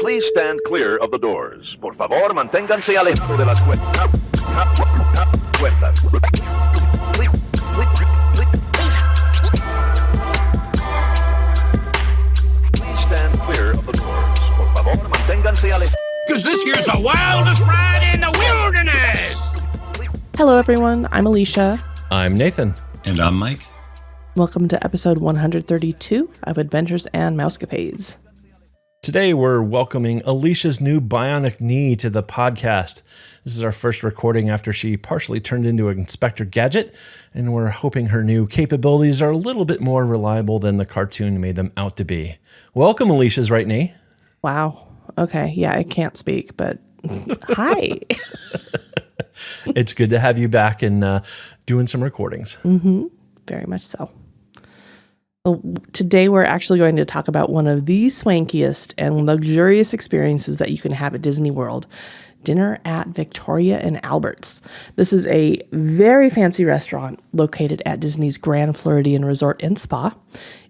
Please stand clear of the doors. Por favor, manténganse alejado de las puertas. Please stand clear of the doors. Por favor, manténganse alejado. Because this here's the wildest ride in the wilderness. Hello, everyone. I'm Alicia. I'm Nathan. And I'm Mike. Welcome to episode 132 of Adventures and Mousecapades. Today, we're welcoming Alicia's new bionic knee to the podcast. This is our first recording after she partially turned into an Inspector Gadget, and we're hoping her new capabilities are a little bit more reliable than the cartoon made them out to be. Welcome, Alicia's right knee. Wow. Okay. Yeah, I can't speak, but hi. It's good to have you back and doing some recordings. Mm-hmm. Very much so. Well, today, we're actually going to talk about one of the swankiest and luxurious experiences that you can have at Disney World, dinner at Victoria and Albert's. This is a very fancy restaurant located at Disney's Grand Floridian Resort and Spa.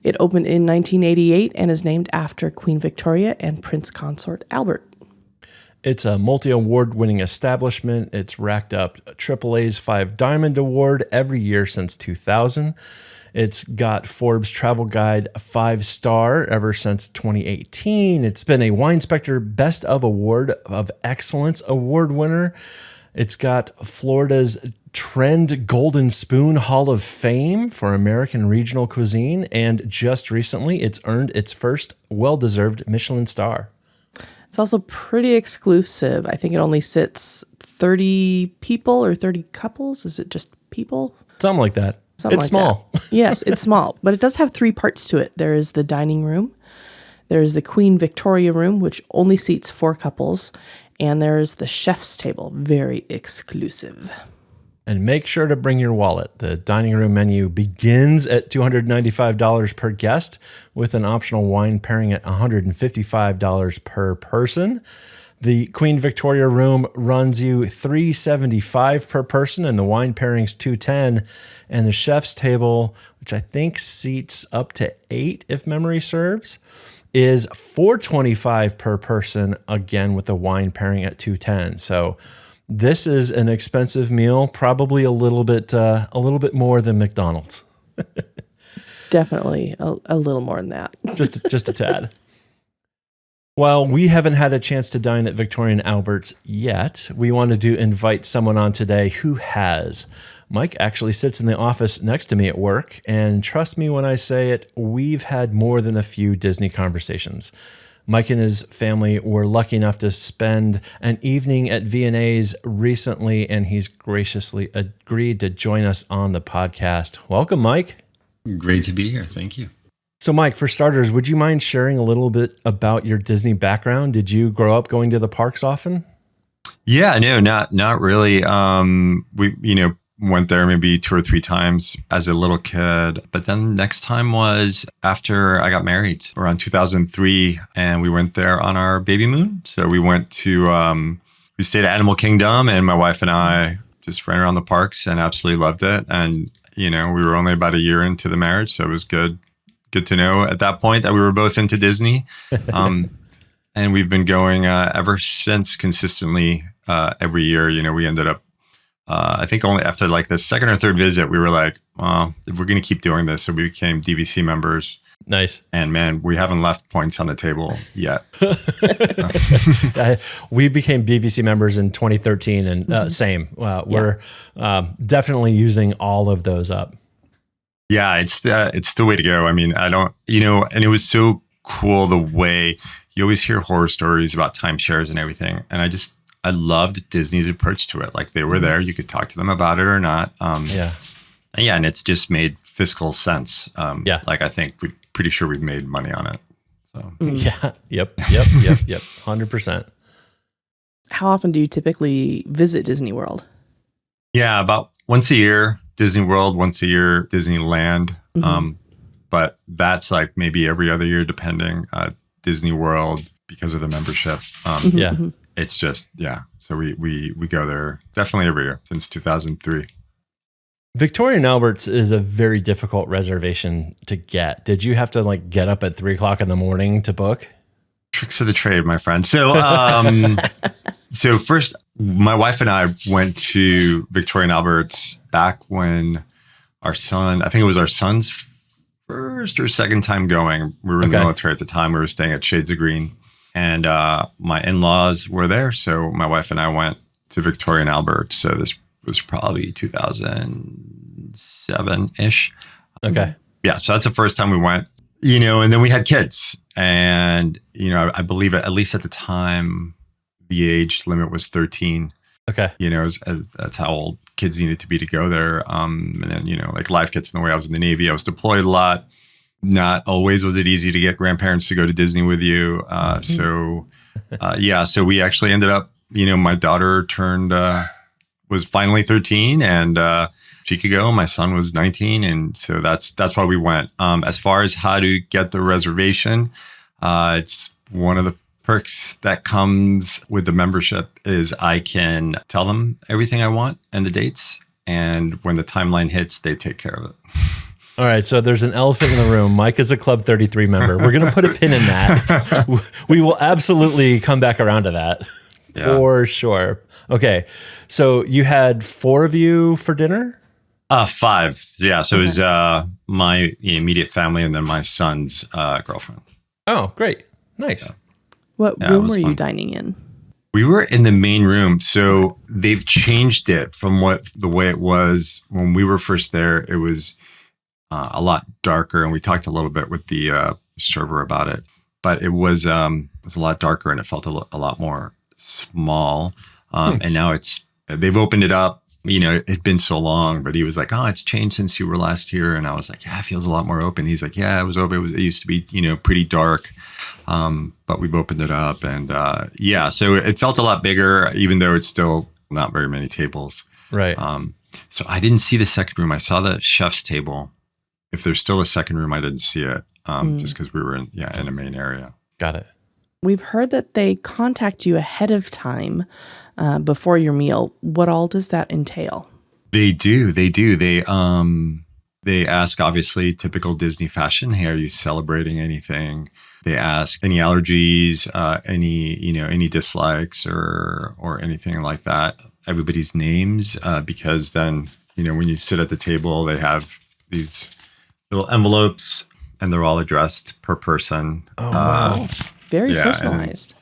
It opened in 1988 and is named after Queen Victoria and Prince Consort Albert. It's a multi-award-winning establishment. It's racked up AAA's 5 Diamond Award every year since 2000. It's got Forbes Travel Guide 5-star ever since 2018. It's been a Wine Inspector Best of Award of Excellence Award winner. It's got Florida's Trend Golden Spoon Hall of Fame for American regional cuisine. And just recently, it's earned its first well-deserved Michelin Star. It's also pretty exclusive. I think it only sits 30 people or 30 couples. Is it just people? Something like that. Something it's like small. That. Yes, it's small, but it does have 3 parts to it. There is the dining room, there is the Queen Victoria room, which only seats 4 couples, and there is the chef's table, very exclusive. And make sure to bring your wallet. The dining room menu begins at $295 per guest, with an optional wine pairing at $155 per person. The Queen Victoria room runs you $375 per person, and the wine pairing's $210. And the chef's table, which I think seats up to 8, if memory serves, is $425 per person, again with the wine pairing at $210. So this is an expensive meal, probably a little bit more than McDonald's. Definitely a little more than that. just a tad. While we haven't had a chance to dine at Victoria and Albert's yet, we wanted to invite someone on today who has. Mike actually sits in the office next to me at work, and trust me when I say it, we've had more than a few Disney conversations. Mike and his family were lucky enough to spend an evening at V&A's recently, and he's graciously agreed to join us on the podcast. Welcome, Mike. Great to be here. Thank you. So, Mike, for starters, would you mind sharing a little bit about your Disney background? Did you grow up going to the parks often? Yeah, no, not really. We went there maybe 2 or 3 times as a little kid. But then next time was after I got married around 2003, and we went there on our baby moon. So we went to we stayed at Animal Kingdom, and my wife and I just ran around the parks and absolutely loved it. And we were only about a year into the marriage, so it was good to know at that point that we were both into Disney. And we've been going ever since consistently every year. We ended up, I think only after like the second or third visit, we were like, well, we're going to keep doing this. So we became DVC members. Nice. And man, we haven't left points on the table yet. We became BVC members in 2013 and same. We're definitely using all of those up. Yeah, it's the way to go. I mean, I don't, and it was so cool the way you always hear horror stories about timeshares and everything. And I loved Disney's approach to it. Like they were there, you could talk to them about it or not. And it's just made fiscal sense. Like I think we're pretty sure we've made money on it. So yeah, yep, 100%. How often do you typically visit Disney World? Yeah, about once a year. Disney World, once a year, Disneyland. But that's like maybe every other year, depending. Disney World, because of the membership. It's just, So we go there definitely every year since 2003. Victoria and Albert's is a very difficult reservation to get. Did you have to like get up at 3:00 in the morning to book? Tricks of the trade, my friend. So, so first, my wife and I went to Victoria and Albert's back when our son, I think it was our son's first or second time going. We were in the military at the time. We were staying at Shades of Green, and my in-laws were there. So my wife and I went to Victoria and Albert's. So this was probably 2007-ish. Okay. Yeah. So that's the first time we went, and then we had kids. And, I believe at least at the time, the age limit was 13. Okay. That's how old kids needed to be to go there. And then, like life gets in the way. I was in the Navy. I was deployed a lot. Not always was it easy to get grandparents to go to Disney with you. So we actually ended up, my daughter was finally 13 and she could go. My son was 19. And so that's why we went. As far as how to get the reservation, it's one of the perks that comes with the membership is I can tell them everything I want and the dates. And when the timeline hits, they take care of it. All right, so there's an elephant in the room. Mike is a Club 33 member. We're going to put a pin in that. We will absolutely come back around to that for sure. Okay, so you had 4 of you for dinner? 5. Yeah, so it was my immediate family and then my son's girlfriend. Oh, great. Nice. Yeah. What room were you dining in? We were in the main room. So they've changed it from the way it was when we were first there. It was a lot darker, and we talked a little bit with the server about it. But it was a lot darker, and it felt a lot more small. And now they've opened it up. It'd been so long, but he was like, "Oh, it's changed since you were last here." And I was like, "Yeah, it feels a lot more open." He's like, "Yeah, it was open. It used to be, pretty dark, but we've opened it up." And so it felt a lot bigger, even though it's still not very many tables. Right. So I didn't see the second room. I saw the chef's table. If there's still a second room, I didn't see it, just because we were in a main area. Got it. We've heard that they contact you ahead of time before your meal. What all does that entail? They do. They ask, obviously, typical Disney fashion. Hey, are you celebrating anything? They ask any allergies, any dislikes or anything like that. Everybody's names, because then, when you sit at the table, they have these little envelopes and they're all addressed per person. Oh, wow. Very personalized.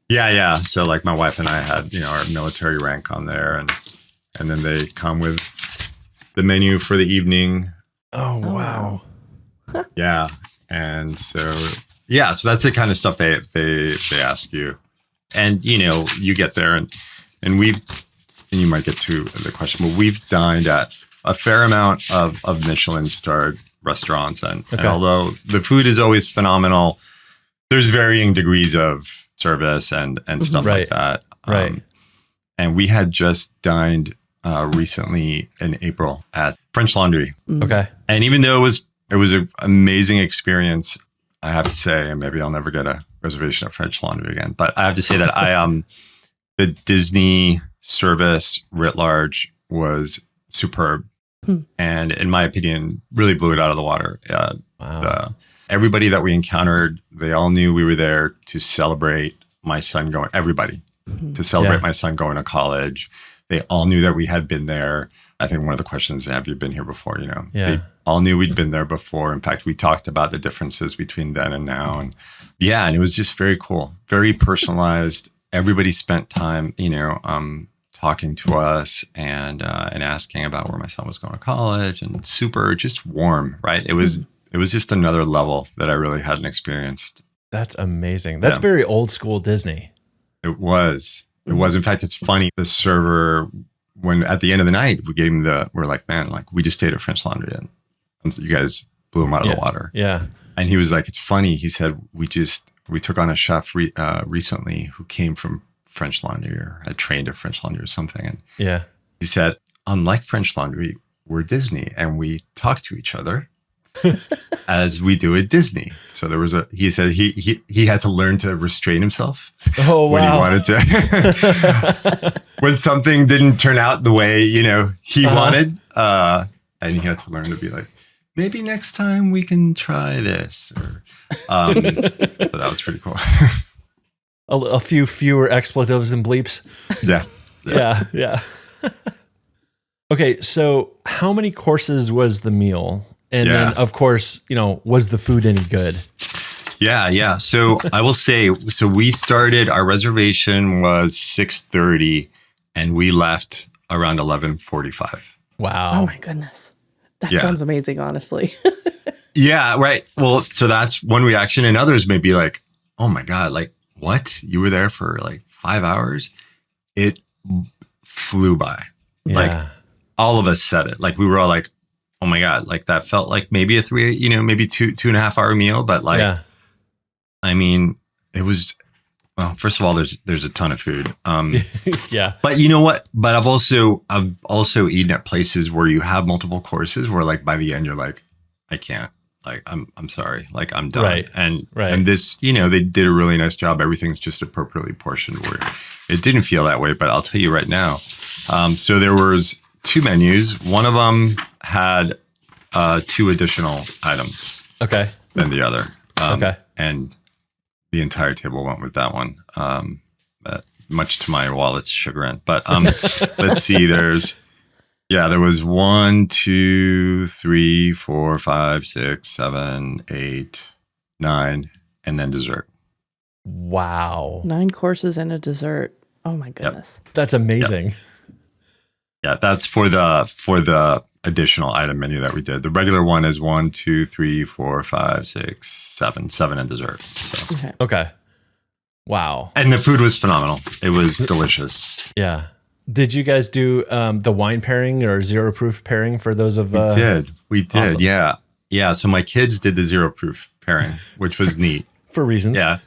Yeah. So like my wife and I had, our military rank on there and then they come with the menu for the evening. Oh, wow. Yeah. And so that's the kind of stuff they ask you. And, you get there and you might get to the question, but we've dined at a fair amount of Michelin Star restaurants. And although the food is always phenomenal, there's varying degrees of service and stuff like that. Right. And we had just dined recently in April at French Laundry. Okay. And even though it was an amazing experience, I have to say, and maybe I'll never get a reservation at French Laundry again, but I have to say that the Disney service writ large was superb. And in my opinion, really blew it out of the water. Wow. Everybody that we encountered, they all knew we were there to celebrate my son going, to celebrate my son going to college. They all knew that we had been there. I think one of the questions, have you been here before? They all knew we'd been there before. In fact, we talked about the differences between then and now. And and it was just very cool, very personalized. Everybody spent time, talking to us and asking about where my son was going to college, and super just warm, right? It was just another level that I really hadn't experienced. That's amazing. That's very old school Disney. It was. In fact, it's funny. The server, when at the end of the night, we gave him we're like, man, we just stayed at French Laundry and you guys blew him out of the water. Yeah. And he was like, it's funny. He said, we took on a chef recently who came from French Laundry or had trained at French Laundry or something. And he said, unlike French Laundry, we're Disney and we talk to each other as we do at Disney. So he said he had to learn to restrain himself when he wanted to, when something didn't turn out the way, he wanted. and he had to learn to be like, maybe next time we can try this. Or, so that was pretty cool. A few fewer expletives and bleeps. Yeah. Yeah. Okay, so how many courses was the meal? And then, of course, was the food any good? Yeah. So I will say, so we started, our reservation was 6:30 and we left around 11:45. Wow. Oh my goodness. That sounds amazing, honestly. Yeah, right. Well, so that's one reaction. And others may be like, oh my God, like what? You were there for like 5 hours? It flew by. Yeah. Like all of us said it. Like we were all like, oh my God, like that felt like maybe a maybe 2.5 hour meal. But like, I mean, it was, well, first of all, there's a ton of food. Yeah. But you know what? But I've also eaten at places where you have multiple courses where like by the end you're like, I can't. Like I'm sorry. Like I'm done. Right. And this, they did a really nice job. Everything's just appropriately portioned where it didn't feel that way. But I'll tell you right now. So there was 2 menus. One of them had 2 additional items. Okay. Than the other. Okay. And the entire table went with that one, much to my wallet's chagrin. But let's see. There was 1, 2, 3, 4, 5, 6, 7, 8, 9, and then dessert. Wow. 9 courses and a dessert. Oh my goodness. Yep. That's amazing. Yep. Yeah, that's for the additional item menu that we did. The regular one is 1, 2, 3, 4, 5, 6, 7 and dessert. So. Okay. Wow. And the food was phenomenal. It was delicious. Yeah. Did you guys do the wine pairing or 0 proof pairing for those of? We did. Awesome. Yeah. So my kids did the 0 proof pairing, which was neat. For reasons. Yeah,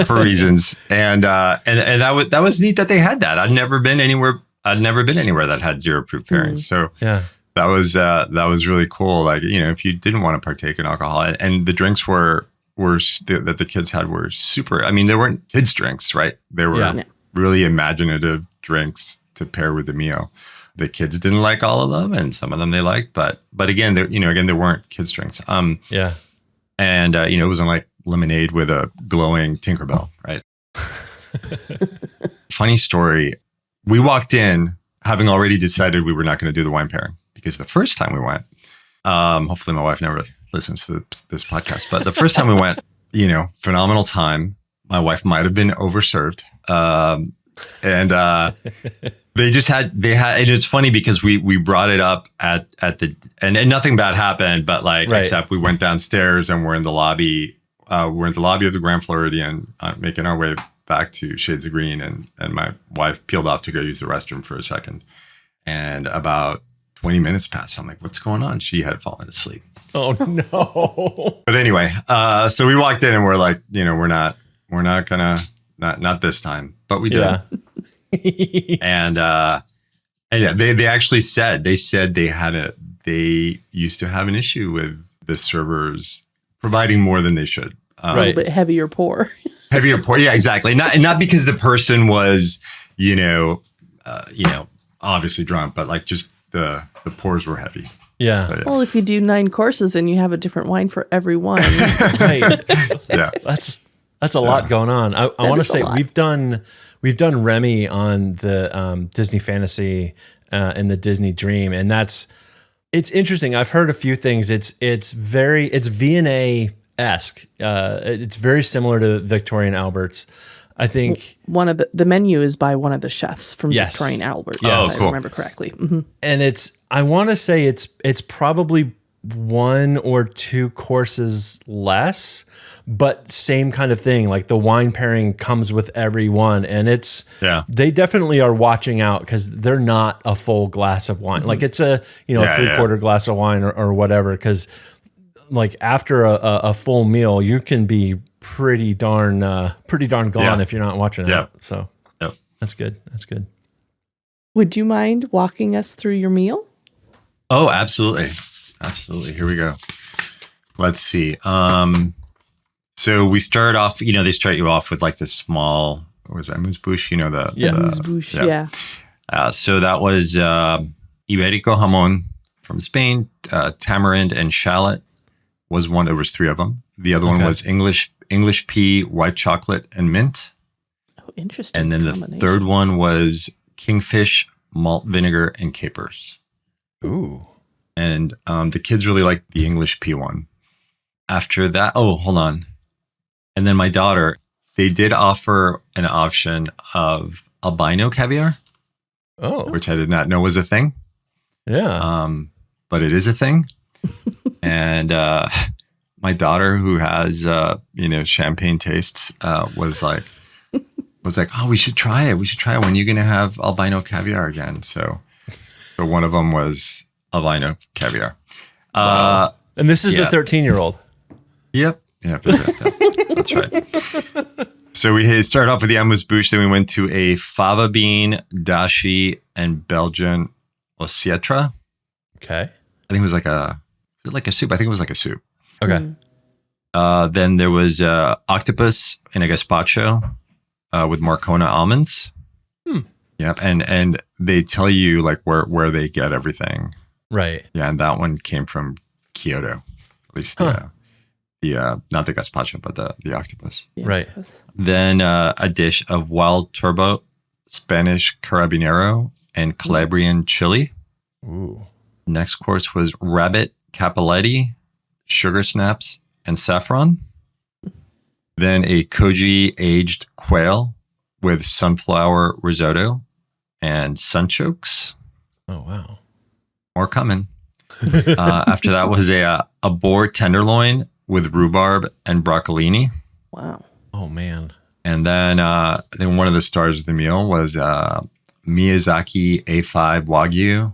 for reasons. And that was neat that they had that. I'd never been anywhere that had 0 proof pairings. So that was really cool. Like, if you didn't want to partake in alcohol, and the drinks that the kids had were super. I mean, they weren't kids drinks, right? They were really imaginative drinks to pair with the meal. The kids didn't like all of them, and some of them they liked, but again, they weren't kids drinks. And it wasn't like lemonade with a glowing Tinkerbell, right? Funny story. We walked in having already decided we were not going to do the wine pairing because the first time we went, hopefully my wife never listens to this podcast, but the first time we went, phenomenal time. My wife might have been overserved. And and it's funny because we brought it up at the, and nothing bad happened, but except we went downstairs and we're in the lobby of the Grand Floridian, making our way back to Shades of Green, and my wife peeled off to go use the restroom for a second. And about 20 minutes passed. I'm like, what's going on? She had fallen asleep. Oh no. But anyway, so we walked in and we're like, we're not gonna, not this time, but we did. Yeah. And they actually said they used to have an issue with the servers providing more than they should. A little bit heavier pour. Heavier pour, yeah, exactly. Not because the person was, obviously drunk, but like just the pours were heavy. Yeah. So, yeah. Well, if you do 9 courses and you have a different wine for every one. Right. Yeah. That's a lot going on. I want to say we've done Remy on the Disney Fantasy and the Disney Dream, and it's interesting. I've heard a few things. It's V&A-esque. It's very similar to Victoria and Albert's. I think one of the menu is by one of the chefs from Victoria and Albert's. Yes. If I remember correctly. Mm-hmm. And I want to say it's probably 1 or 2 courses less, but same kind of thing. Like the wine pairing comes with every one, and they definitely are watching out because they're not a full glass of wine. Mm-hmm. Like it's a 3/4 glass of wine or whatever. Because like after a full meal, you can be pretty darn gone if you're not watching out. So that's good. That's good. Would you mind walking us through your meal? Oh, absolutely. Absolutely. Here we go. Let's see. So we start off, they start you off with like this small, what was that? Amuse-bouche, Amuse-bouche, yeah. So that was Iberico jamón from Spain. Tamarind and shallot was one. There was 3 of them. The other one was English pea, white chocolate, and mint. Oh, interesting. And then the third one was kingfish, malt vinegar, and capers. Ooh. And the kids really liked the English pea one. After that, hold on. And then my daughter, they did offer an option of albino caviar, which I did not know was a thing. Yeah. But it is a thing. And my daughter, who has champagne tastes, was like, oh, we should try it. We should try it. When you're gonna have albino caviar again? So one of them was albino caviar. Wow. And this is the 13-year-old. Yep. That's right. So we started off with the amuse-bouche, then we went to a fava bean, dashi, and Belgian ossetra. Okay. I think it was like a soup. I think it was like a soup. Okay. Then there was octopus in a gazpacho with Marcona almonds. Yep. And they tell you like where they get everything. Right. Yeah, and that one came from Kyoto. At least the not the gazpacho, but the octopus. Yeah, right. Then a dish of wild turbot, Spanish carabinero, and Calabrian chili. Ooh. Next course was rabbit capelletti, sugar snaps, and saffron. Then a koji aged quail with sunflower risotto and sunchokes. Oh, wow. More coming. After that was a boar tenderloin with rhubarb and broccolini. Wow. Oh, man. And then one of the stars of the meal was Miyazaki A5 Wagyu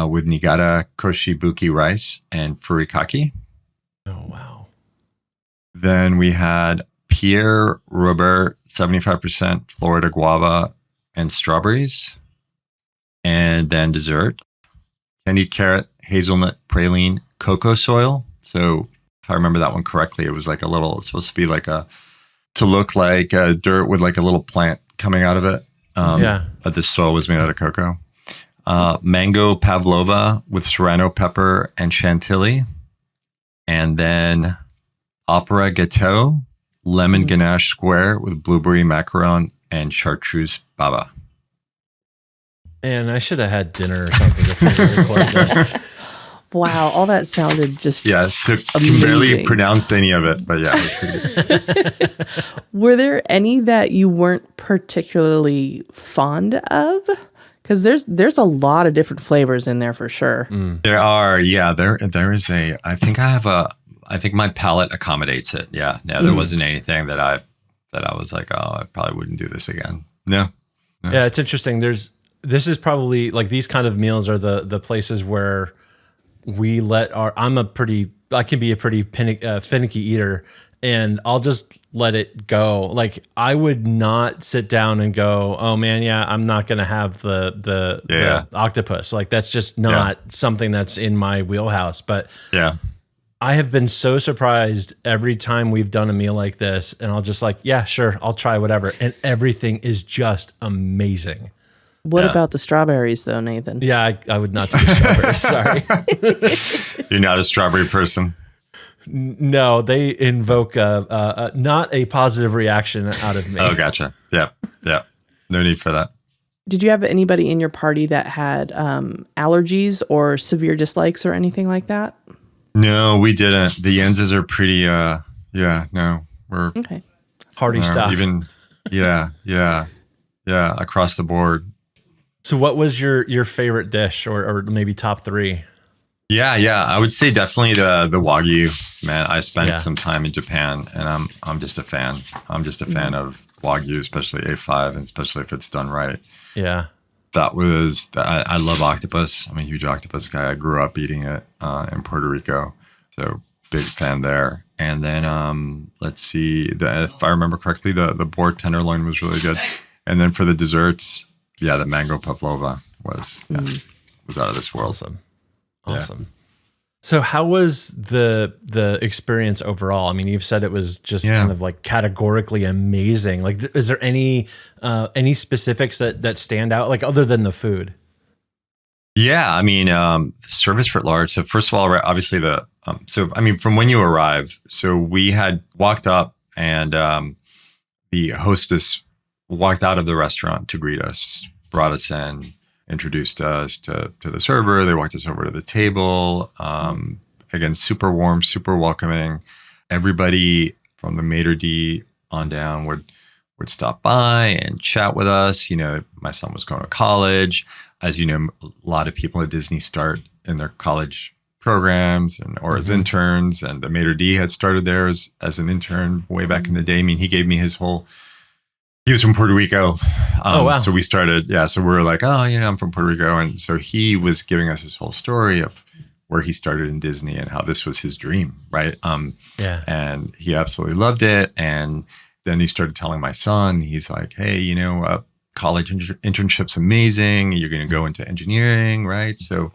with Niigata Koshibuki rice and furikake. Oh, wow. Then we had Pierre Robert 75% Florida guava and strawberries. And then dessert, candied carrot, hazelnut praline, cocoa soil. So if I remember that one correctly, it was like it's supposed to be to look like dirt with like a little plant coming out of it. But the soil was made out of cocoa. Mango pavlova with serrano pepper and chantilly. And then opera gâteau, lemon ganache square with blueberry macaron and chartreuse baba. And I should have had dinner or something before we recorded this. Wow, all that sounded just so amazing. Can barely pronounce any of it, but yeah, it was pretty good. Were there any that you weren't particularly fond of? Because there's a lot of different flavors in there for sure. There are, there is I think my palate accommodates it. Yeah, there wasn't anything that I was like, oh, I probably wouldn't do this again. No. Yeah, it's interesting. This is probably like these kind of meals are the places where we let I can be a pretty finicky eater, and I'll just let it go. Like I would not sit down and go, oh man, I'm not going to have the octopus. Like that's just not something that's in my wheelhouse. But I have been so surprised every time we've done a meal like this, and I'll just like, yeah, sure, I'll try whatever. And everything is just amazing. What about the strawberries, though, Nathan? Yeah, I would not do the strawberries. Sorry. You're not a strawberry person? No, they invoke not a positive reaction out of me. Oh, gotcha. Yeah. No need for that. Did you have anybody in your party that had allergies or severe dislikes or anything like that? No, we didn't. The Yenzes are pretty, we're okay. Party stuff. Even, across the board. So what was your favorite dish or maybe top 3? Yeah. I would say definitely the Wagyu, man. I spent some time in Japan and I'm just a fan. I'm just a fan of Wagyu, especially A5 and especially if it's done right. Yeah. I love octopus. I'm a huge octopus guy. I grew up eating it in Puerto Rico. So big fan there. And then let's see, if I remember correctly, the boar tenderloin was really good. And then for the desserts, the mango pavlova was out of this world. Awesome. So how was the experience overall? I mean, you've said it was just kind of like categorically amazing. Like, is there any specifics that stand out, like other than the food? Yeah, I mean, service for large. So first of all, obviously from when you arrive, so we had walked up and the hostess walked out of the restaurant to greet us, brought us in, introduced us to the server. They walked us over to the table. Again, super warm, super welcoming. Everybody from the maitre d' on down would stop by and chat with us. You know, my son was going to college. As you know, a lot of people at Disney start in their college programs or as interns, and the maitre d' had started there as an intern way back in the day. I mean, he gave me he was from Puerto Rico. Oh, wow. So we started, so we were like, oh, I'm from Puerto Rico. And so he was giving us his whole story of where he started in Disney and how this was his dream, right? And he absolutely loved it. And then he started telling my son, he's like, hey, college internship's amazing. You're going to go into engineering, right? So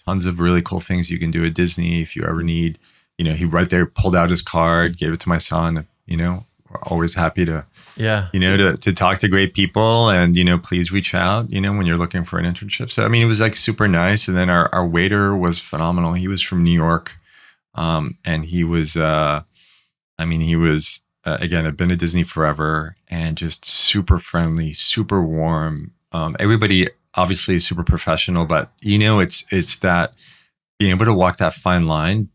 tons of really cool things you can do at Disney if you ever need, he right there pulled out his card, gave it to my son, we're always happy to, to talk to great people and, please reach out, when you're looking for an internship. So, I mean, it was like super nice. And then our waiter was phenomenal. He was from New York. And he was, again, had been at Disney forever and just super friendly, super warm. Everybody obviously super professional, but it's that being able to walk that fine line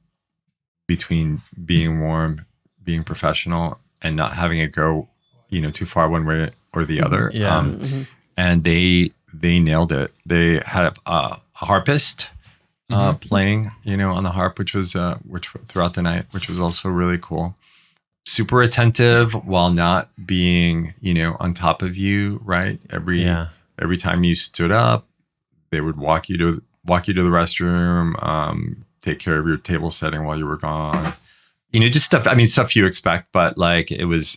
between being warm, being professional, and not having it go, too far one way or the other. And they nailed it. They had a harpist playing, on the harp, which throughout the night, which was also really cool. Super attentive while not being, on top of you, right? Every time you stood up, they would walk you to the restroom, take care of your table setting while you were gone. Just stuff you expect, but like it was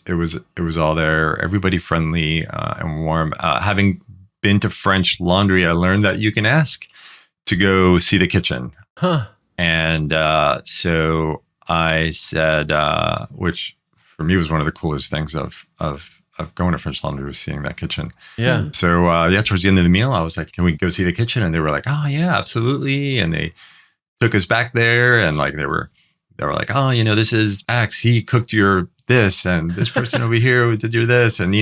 all there. Everybody friendly and warm. Having been to French Laundry, I learned that you can ask to go see the kitchen. Huh. And so I said, which for me was one of the coolest things of going to French Laundry, was seeing that kitchen. Yeah. So towards the end of the meal, I was like, can we go see the kitchen? And they were like, oh yeah, absolutely. And they took us back there, and like they were like, oh, this is X. He cooked your this, and this person over here did your this, and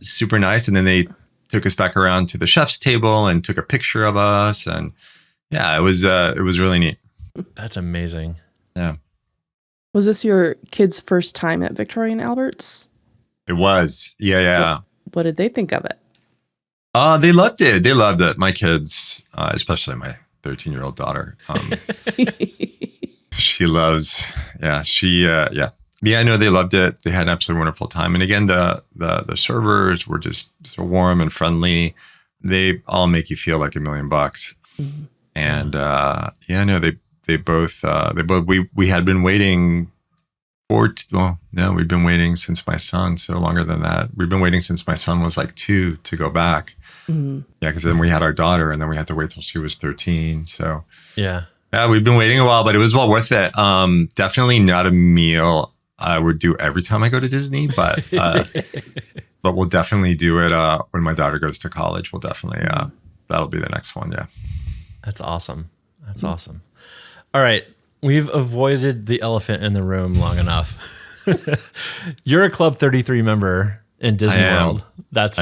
super nice. And then they took us back around to the chef's table and took a picture of us, and yeah, it was really neat. That's amazing. Yeah. Was this your kids' first time at Victoria and Albert's? It was. Yeah. What did they think of it? They loved it. They loved it. My kids, especially my 13-year-old daughter. She loves, no, they loved it. They had an absolutely wonderful time. And again, the servers were just so warm and friendly. They all make you feel like $1 million. Mm-hmm. And they both, we had been waiting we've been waiting since my son, so longer than that. We've been waiting since my son was like 2 to go back. Mm-hmm. Yeah, because then we had our daughter, and then we had to wait till she was 13. So yeah, we've been waiting a while, but it was well worth it. Definitely not a meal I would do every time I go to Disney, but but we'll definitely do it when my daughter goes to college. We'll definitely that'll be the next one. Yeah, that's awesome. That's awesome. All right. We've avoided the elephant in the room long enough. You're a Club 33 member in Disney World. That's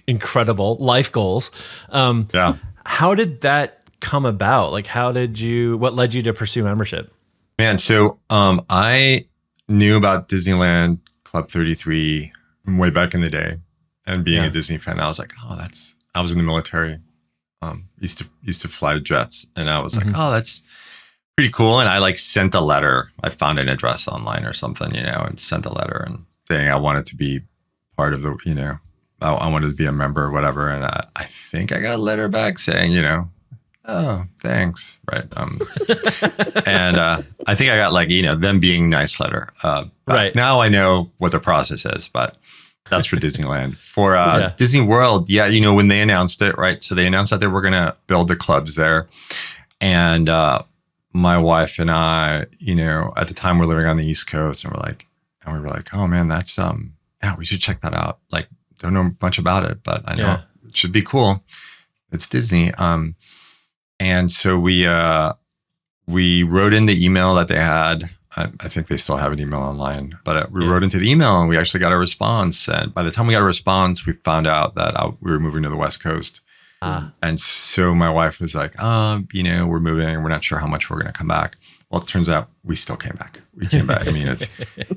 incredible. Life goals. How did that come about? Like, what led you to pursue membership? Man, so I knew about Disneyland Club 33 way back in the day, and being a Disney fan, I was like, I was in the military. Used to fly jets, and I was like, that's pretty cool. And I like sent a letter. I found an address online or something, and sent a letter and saying I wanted to be part of the, I wanted to be a member or whatever. And I think I got a letter back saying, oh, thanks. Right. And I think I got like, them being nice letter. Right. Now I know what the process is, but that's for Disneyland. For Disney World, when they announced it, right? So they announced that they were going to build the clubs there. And my wife and I, at the time we're living on the East Coast, and we were like, oh man, that's we should check that out. Like, don't know much about it, but I know it should be cool. It's Disney. And so we wrote in the email that they had. I think they still have an email online, but we wrote into the email and we actually got a response. And by the time we got a response, we found out that we were moving to the West Coast. And so my wife was like, we're moving. We're not sure how much we're going to come back. Well, it turns out we still came back. We came back. I mean,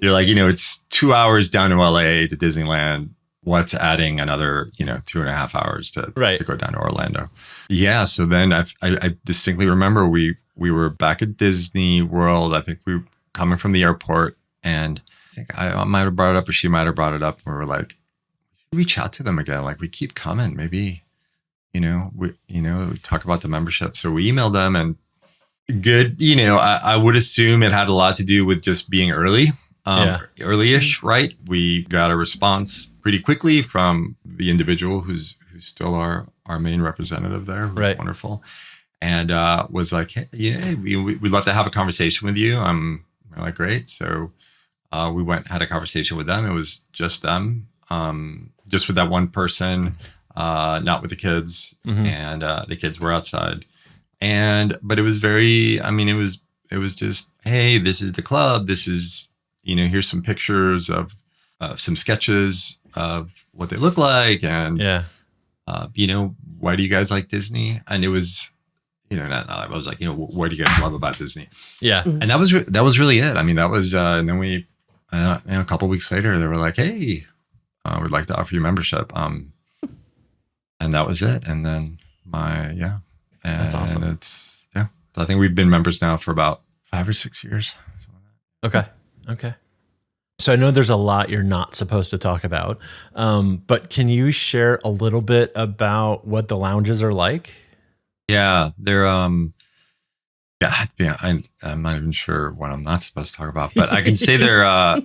you're like, it's 2 hours down to LA to Disneyland. What's adding another, 2.5 hours to go down to Orlando? Yeah. So then I distinctly remember we were back at Disney World. I think we were coming from the airport, and I think I might have brought it up or she might have brought it up. And we were like, reach out to them again. Like, we keep coming. Maybe, we talk about the membership. So we emailed them, and good. I would assume it had a lot to do with just being early. Early-ish, right? We got a response pretty quickly from the individual who's still our main representative there, who's wonderful, and was like, hey, we'd love to have a conversation with you. We're like, great. So we went and had a conversation with them. It was just them, just with that one person, not with the kids, and the kids were outside. But it was very, it was just, hey, this is the club. This is, here's some pictures of some sketches of what they look like. And, why do you guys like Disney? And it was, I was like, what do you guys love about Disney? Yeah. And that was really it. That was, and then we, a couple of weeks later, they were like, hey, we'd like to offer you membership. And that was it. And then that's awesome. So I think we've been members now for about 5 or 6 years. Okay. So I know there's a lot you're not supposed to talk about, but can you share a little bit about what the lounges are like? Yeah, they're I'm not even sure what I'm not supposed to talk about, but I can say they're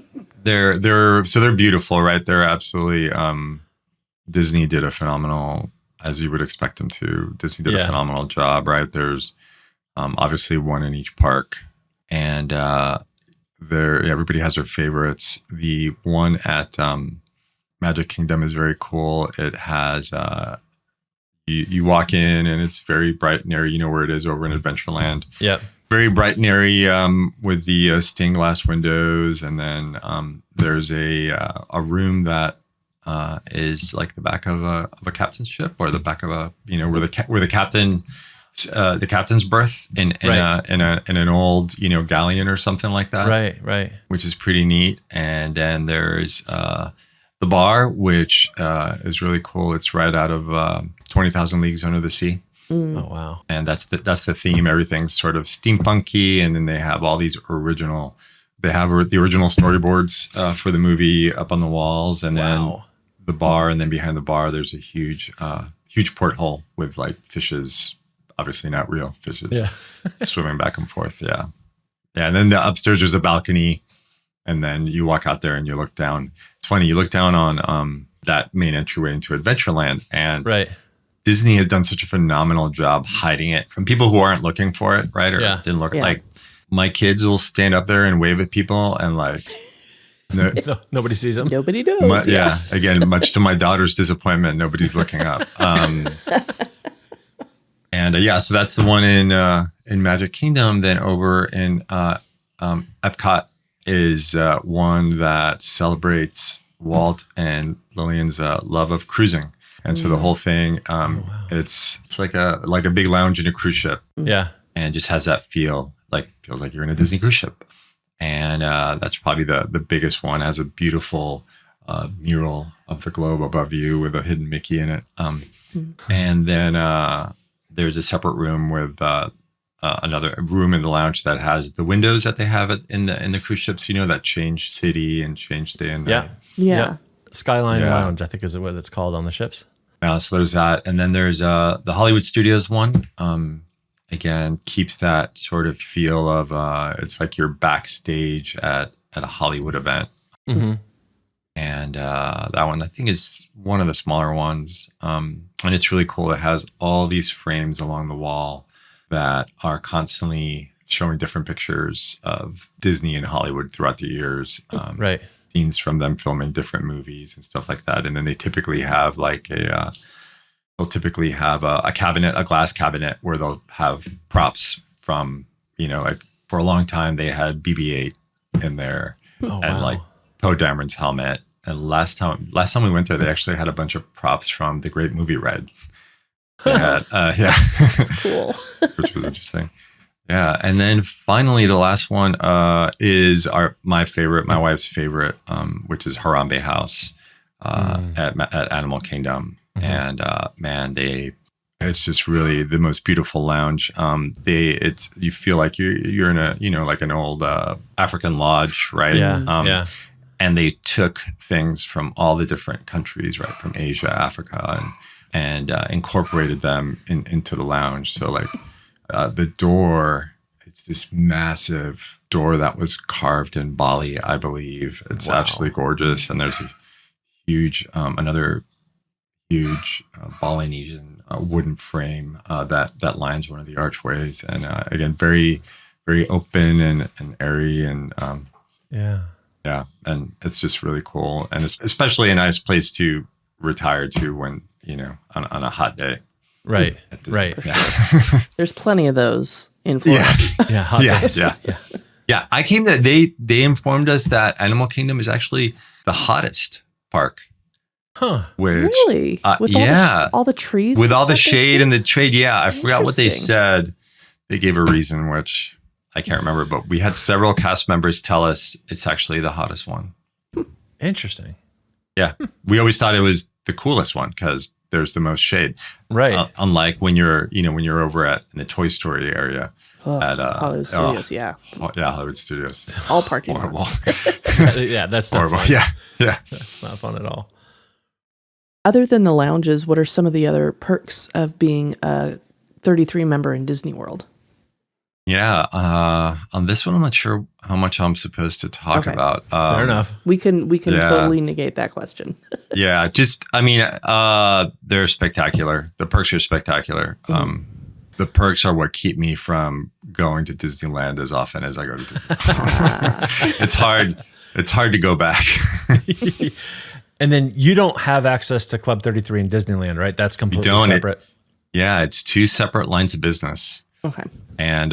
beautiful, right? They're absolutely Disney did a phenomenal, as you would expect them to. Disney did a phenomenal job, right? There's obviously one in each park, and everybody has their favorites. The one at Magic Kingdom is very cool. It has you walk in and it's very bright and airy. You know where it is, over in Adventureland. Yep. Very bright and airy with the stained glass windows, and then there's a room that is like the back of a captain's ship, or the back of a where the captain's berth in an old galleon or something like that. Right. Which is pretty neat. And then there's the bar, which is really cool. It's right out of 20,000 Leagues Under the Sea. Oh wow! And that's the theme. Everything's sort of steampunky, and then they have all these original. They have the original storyboards for the movie up on the walls, and then the bar, and then behind the bar there's a huge porthole with like fishes. Obviously not real fishes, swimming back and forth. Yeah. And then the upstairs there's a balcony, and then you walk out there and you look down. It's funny, you look down on that main entryway into Adventureland, and Disney has done such a phenomenal job hiding it from people who aren't looking for it, right? Or didn't look like. My kids will stand up there and wave at people, and like nobody sees them. Nobody knows. Again, much to my daughter's disappointment, nobody's looking up. And so that's the one in Magic Kingdom. Then over in Epcot is one that celebrates Walt and Lillian's love of cruising, and so the whole thing it's like a big lounge in a cruise ship. Yeah, and just has that feels like you're in a Disney cruise ship, and that's probably the biggest one. Has a beautiful mural of the globe above you with a hidden Mickey in it, and then. There's a separate room with another room in the lounge that has the windows that they have in the cruise ships. That change city and change day and night. Yeah. Skyline Lounge, I think is what it's called on the ships. So there's that, and then there's the Hollywood Studios one. Again, keeps that sort of feel of it's like you're backstage at a Hollywood event. Mm-hmm. And that one I think is one of the smaller ones. And it's really cool. It has all these frames along the wall that are constantly showing different pictures of Disney and Hollywood throughout the years. Scenes from them filming different movies and stuff like that. And then they typically have like they'll typically have a cabinet, a glass cabinet, where they'll have props from, like for a long time they had BB-8 in there, and like Poe Dameron's helmet. And last time we went there, they actually had a bunch of props from the great movie Red. They had, That's cool. which was interesting. Yeah, and then finally, the last one is my wife's favorite, which is Harambe House at Animal Kingdom, and man, it's just really the most beautiful lounge. You feel like you're in a like an old African lodge, right? Yeah, And they took things from all the different countries, right, from Asia, Africa, and incorporated them into the lounge. So like the door, it's this massive door that was carved in Bali, I believe. It's absolutely gorgeous. And there's a huge, another huge Balinesian wooden frame that lines one of the archways. And again, very, very open and airy and yeah, and it's just really cool, and it's especially a nice place to retire to when on a hot day. Right. Yeah. There's plenty of those in Florida. Yeah. Hot days. Yeah. I came to they informed us that Animal Kingdom is actually the hottest park. Huh. Which, Really? With all the trees, with and all the stuff there, shade too? and the trade. Yeah, I forgot what they Interesting. said. They gave a reason, which I can't remember, but we had several cast members tell us it's actually the hottest one. Interesting. Yeah. We always thought it was the coolest one because there's the most shade. Right. Unlike when you're over in the Toy Story area at Hollywood Studios, yeah. Hollywood Studios. All parking lot. Horrible. Yeah, that's not Horrible. fun. Yeah. That's not fun at all. Other than the lounges, what are some of the other perks of being a 33 member in Disney World? Yeah. On this one, I'm not sure how much I'm supposed to talk about. Fair enough. We can totally negate that question. Yeah. They're spectacular. The perks are spectacular. The perks are what keep me from going to Disneyland as often as I go to Disneyland. It's hard to go back. And then you don't have access to Club 33 in Disneyland, right? That's completely separate. It's two separate lines of business. Okay. And,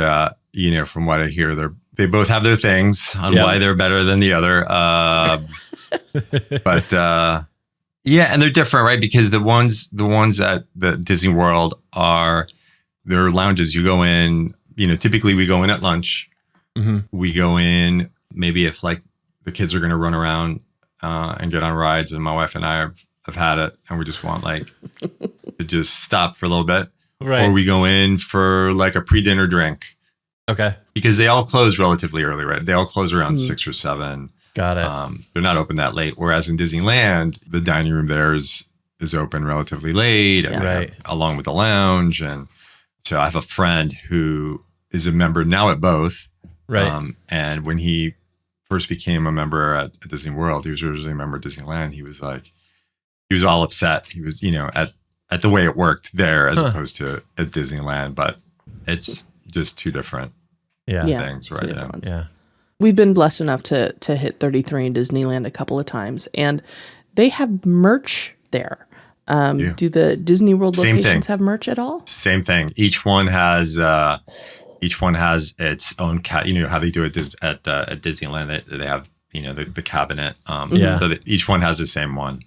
from what I hear, they both have their things on why they're better than the other. But and they're different, right? Because the ones at the Disney World they're lounges. You go in, typically we go in at lunch. Mm-hmm. We go in maybe if like the kids are going to run around and get on rides, and my wife and I have had it, and we just want like to just stop for a little bit. Right. Or we go in for like a pre-dinner drink. Okay. Because they all close relatively early, right? They all close around 6 or 7. Got it. They're not open that late. Whereas in Disneyland, the dining room there is open relatively late, and along with the lounge. And so I have a friend who is a member now at both. Right. And when he first became a member at Disney World, he was originally a member at Disneyland. He was all upset. He was, at the way it worked there as opposed to at Disneyland, but it's just two different things, right? Yeah. We've been blessed enough to hit 33 in Disneyland a couple of times, and they have merch there. Do the Disney World locations have merch at all? Same thing. Each one has its own how they do it at Disneyland. They have the cabinet. So that each one has the same one.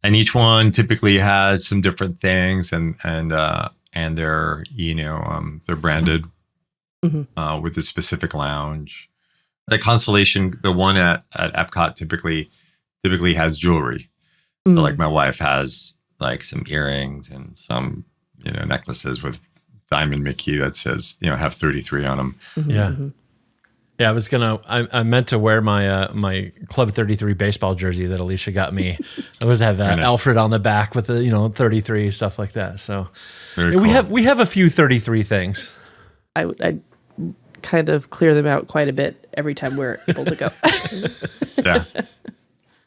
And each one typically has some different things, and they're they're branded with a specific lounge. The Constellation, the one at Epcot, typically has jewelry. So like my wife has like some earrings and some necklaces with Diamond Mickey that says have 33 on them. Yeah. Yeah, I meant to wear my my Club 33 baseball jersey that Alicia got me. I always have that Alfred on the back with the 33 stuff like that. So cool. we have a few 33 things. I kind of clear them out quite a bit every time we're able to go. Yeah.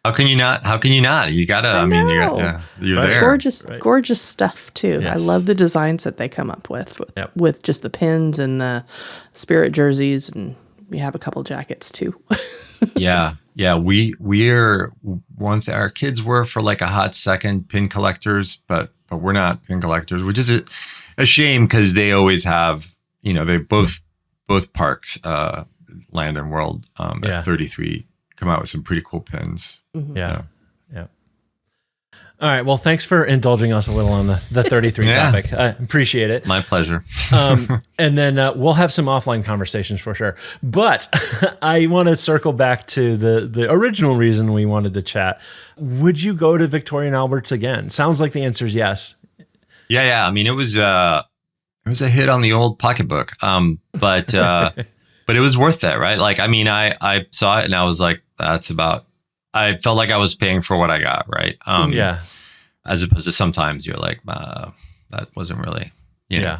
How can you not? You gotta. You're there. Gorgeous stuff too. Yes. I love the designs that they come up with just the pins and the Spirit jerseys, and we have a couple jackets too. Yeah. When our kids were for like a hot second pin collectors, but we're not pin collectors, which is a shame because they always have, they both parks, Land and World, at 33 come out with some pretty cool pins. Mm-hmm. Yeah. All right. Well, thanks for indulging us a little on the 33 topic. I appreciate it. My pleasure. And then we'll have some offline conversations for sure. But I want to circle back to the original reason we wanted to chat. Would you go to Victoria and Albert's again? Sounds like the answer is yes. Yeah. I mean, it was a hit on the old pocketbook. But it was worth it, right? Like, I mean, I saw it and I was like, I felt like I was paying for what I got, right? As opposed to sometimes you're like, that wasn't really, know.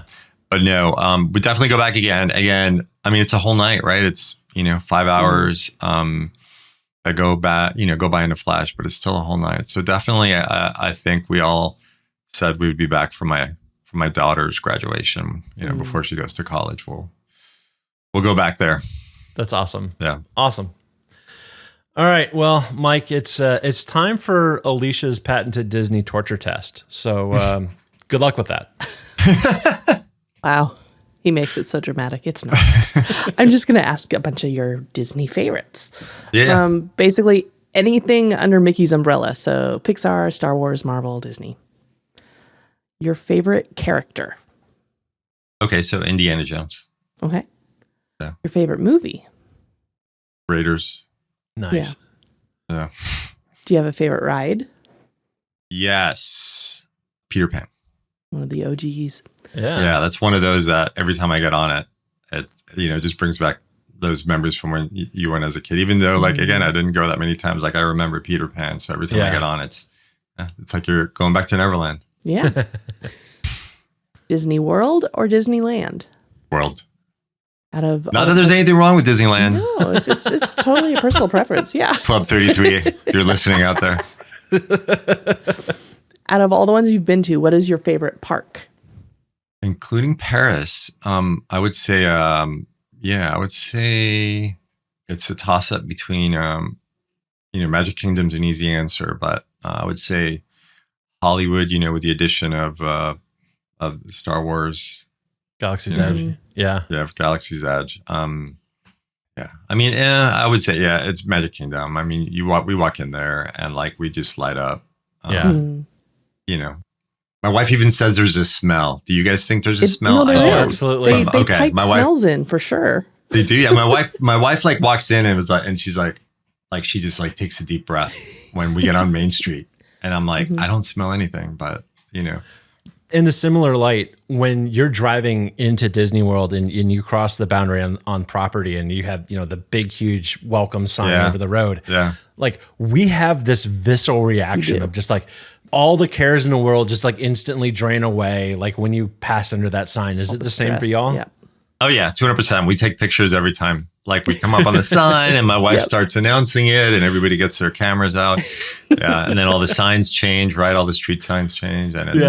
But no, would definitely go back again. Again, I mean, it's a whole night, right? It's 5 hours. I go by in a flash, but it's still a whole night. So definitely, I think we all said we would be back for my daughter's graduation. Before she goes to college, we'll go back there. That's awesome. Yeah, awesome. All right. Well, Mike, it's time for Alicia's patented Disney torture test. So good luck with that. Wow. He makes it so dramatic. It's not. I'm just going to ask a bunch of your Disney favorites. Yeah. Basically anything under Mickey's umbrella. So Pixar, Star Wars, Marvel, Disney. Your favorite character. Okay. So Indiana Jones. Okay. Yeah. Your favorite movie. Raiders. Nice. Yeah. Do you have a favorite ride? Yes. Peter Pan. One of the OGs. Yeah. That's one of those that every time I get on it just brings back those memories from when you went as a kid. Even though, like, again, I didn't go that many times. Like, I remember Peter Pan. So every time I get on, it's like you're going back to Neverland. Yeah. Disney World or Disneyland? World. Out of Not that there's anything wrong with Disneyland. No, it's totally a personal preference. Yeah. Club 33, if you're listening out there. Out of all the ones you've been to, what is your favorite park? Including Paris. I would say, it's a toss up between, Magic Kingdom's an easy answer, but I would say Hollywood, with the addition of Star Wars. Galaxy's Edge. Yeah. Yeah, Galaxy's Edge. I mean, I would say, it's Magic Kingdom. I mean, we walk in there and like we just light up. My wife even says there's a smell. Do you guys think there's a smell? No, there is. Absolutely. They pipe smells in for sure. They do. Yeah, my wife like walks in and was like, and she's like she just like takes a deep breath when we get on Main Street, and I'm like, I don't smell anything, but In a similar light, when you're driving into Disney World and you cross the boundary on property and you have, the big, huge welcome sign over the road. Yeah. Like, we have this visceral reaction of just like all the cares in the world just like instantly drain away. Like when you pass under that sign, is it the same for y'all? Yeah. Oh yeah, 200%. We take pictures every time. Like we come up on the sign and my wife starts announcing it and everybody gets their cameras out. Yeah. And then all the signs change, right? All the street signs change. And it's,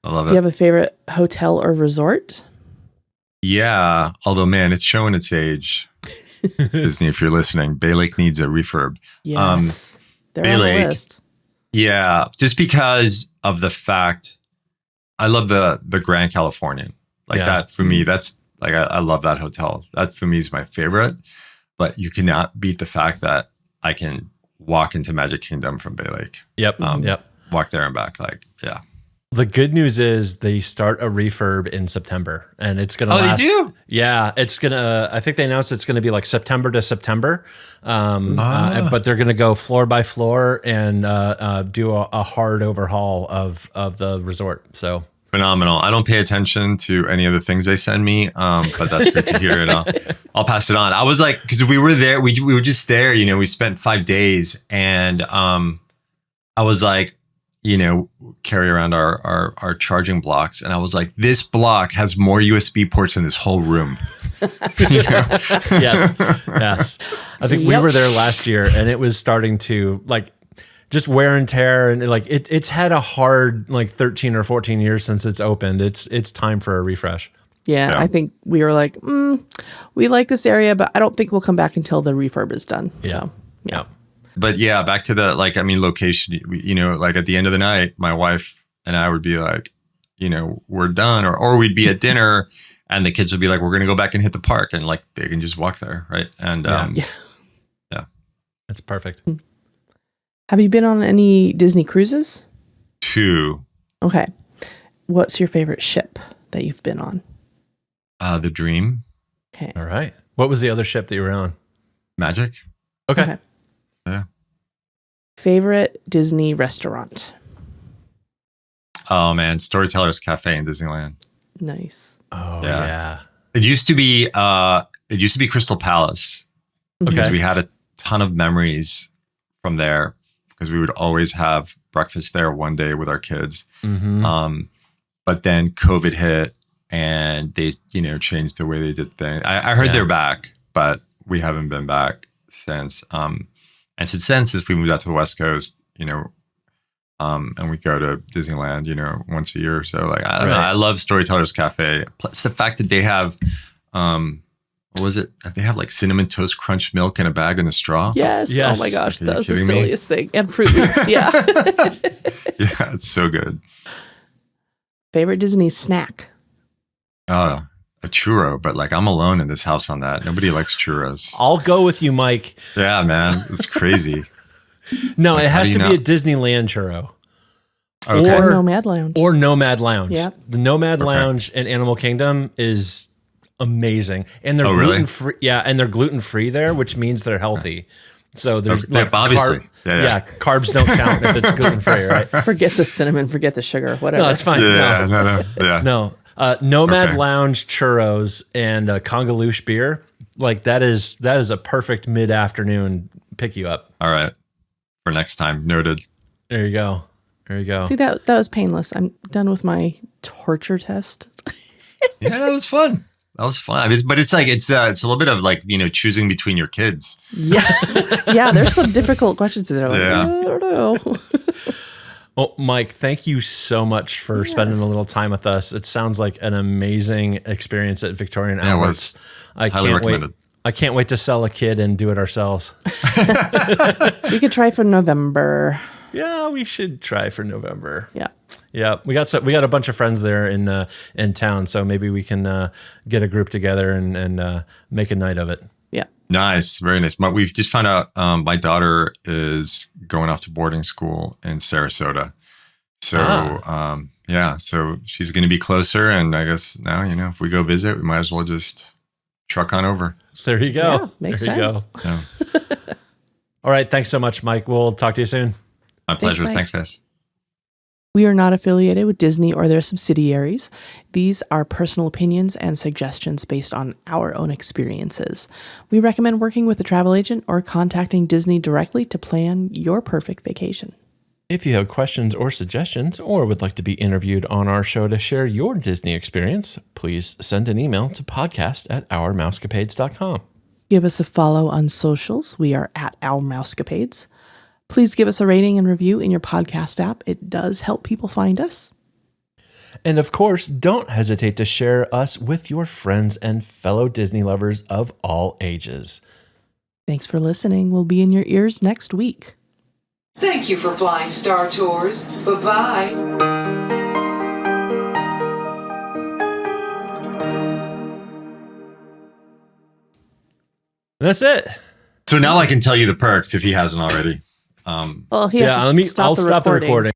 I love it. Do you have a favorite hotel or resort? Yeah. Although, man, it's showing its age. Disney, if you're listening, Bay Lake needs a refurb. Yes. They're Bay on Lake, the list. Yeah. Just because of the fact, I love the Grand Californian. Like that for me, that's like, I love that hotel. That for me is my favorite. But you cannot beat the fact that I can walk into Magic Kingdom from Bay Lake. Yep. Walk there and back. Like, yeah. The good news is they start a refurb in September and it's going to last. They do? Yeah. It's going to, I think they announced it's going to be like September to September. But they're going to go floor by floor and do a hard overhaul of the resort. So phenomenal. I don't pay attention to any of the things they send me, but that's great to hear. And I'll pass it on. I was like, because we were there, we were just there, we spent 5 days and I was like, carry around our charging blocks. And I was like, this block has more USB ports in this whole room. Yes. I think we were there last year and it was starting to like just wear and tear. And like, it's had a hard, like 13 or 14 years since it's opened. It's time for a refresh. Yeah. I think we were like, we like this area, but I don't think we'll come back until the refurb is done. Yeah. So, yeah. But yeah, back to the location. Like at the end of the night, my wife and I would be like, we're done, or we'd be at dinner, and the kids would be like, we're gonna go back and hit the park, and like they can just walk there, right? And yeah, That's perfect. Have you been on any Disney cruises? 2. Okay. What's your favorite ship that you've been on? The Dream, Okay. All right. What was the other ship that you were on? Magic. Okay. Yeah. Favorite Disney restaurant? Oh man, Storyteller's Cafe in Disneyland. Nice. Oh Yeah. yeah. It used to be Crystal Palace because Okay. we had a ton of memories from there because we would always have breakfast there one day with our kids. Mm-hmm. But then COVID hit and they, changed the way they did things. I heard they're back, but we haven't been back since. And since we moved out to the West Coast, and we go to Disneyland, once a year or so. Like, I don't know. I love Storyteller's Cafe. Plus the fact that they have, what was it? They have like cinnamon toast crunch milk in a bag and a straw. Yes. Yes. Oh my gosh. Are you That was the kidding me? silliest thing. And Fruit Loops. Yeah. Yeah, it's so good. Favorite Disney snack? A churro, but like I'm alone in this house on that. Nobody likes churros. I'll go with you, Mike. Yeah, man, it's crazy. No, Like, it how has do to you be a not- Disneyland churro. Okay. Or Or- Nomad Lounge. Or Nomad Lounge. Yep. The Nomad Okay. Lounge in Animal Kingdom is amazing. And they're Oh, really? gluten free. Yeah, and they're gluten free there, which means they're healthy. So there's Okay. Yeah, obviously. Yeah. Carbs don't count if it's gluten free, right? Forget the cinnamon, forget the sugar, whatever. No, it's fine. Yeah, no, yeah. No. Nomad Okay. Lounge churros and Congaloosh beer. Like that is a perfect mid-afternoon pick you up. All right, for next time, noted. There you go. There you go. See, that was painless. I'm done with my torture test. Yeah, that was fun. That was fun. I mean, but it's like it's a little bit of like choosing between your kids. Yeah. Yeah, there's some difficult questions in there. Like, Yeah. I don't know. Well, Mike, thank you so much for spending a little time with us. It sounds like an amazing experience at Victorian Yeah, it Outlets. I Highly can't wait. recommended. I can't wait to sell a kid and do it ourselves. We could try for November. Yeah, we should try for November. Yeah. Yeah, we got a bunch of friends there in town, so maybe we can get a group together and make a night of it. Yeah. Nice, very nice. We've just found out my daughter is going off to boarding school in Sarasota. So, so she's going to be closer. And I guess now, if we go visit, we might as well just truck on over. There you go. Yeah, makes there you sense. go. Yeah. All right, thanks so much, Mike. We'll talk to you soon. My pleasure. Mike. Thanks, guys. We are not affiliated with Disney or their subsidiaries. These are personal opinions and suggestions based on our own experiences. We recommend working with a travel agent or contacting Disney directly to plan your perfect vacation. If you have questions or suggestions, or would like to be interviewed on our show to share your Disney experience, please send an email to podcast@ourmousecapades.com. Give us a follow on socials. We are at Our Mousecapades. Please give us a rating and review in your podcast app. It does help people find us. And of course, don't hesitate to share us with your friends and fellow Disney lovers of all ages. Thanks for listening. We'll be in your ears next week. Thank you for flying Star Tours. Bye-bye. And that's it. So now I can tell you the perks if he hasn't already. Well, he has to I'll stop the recording.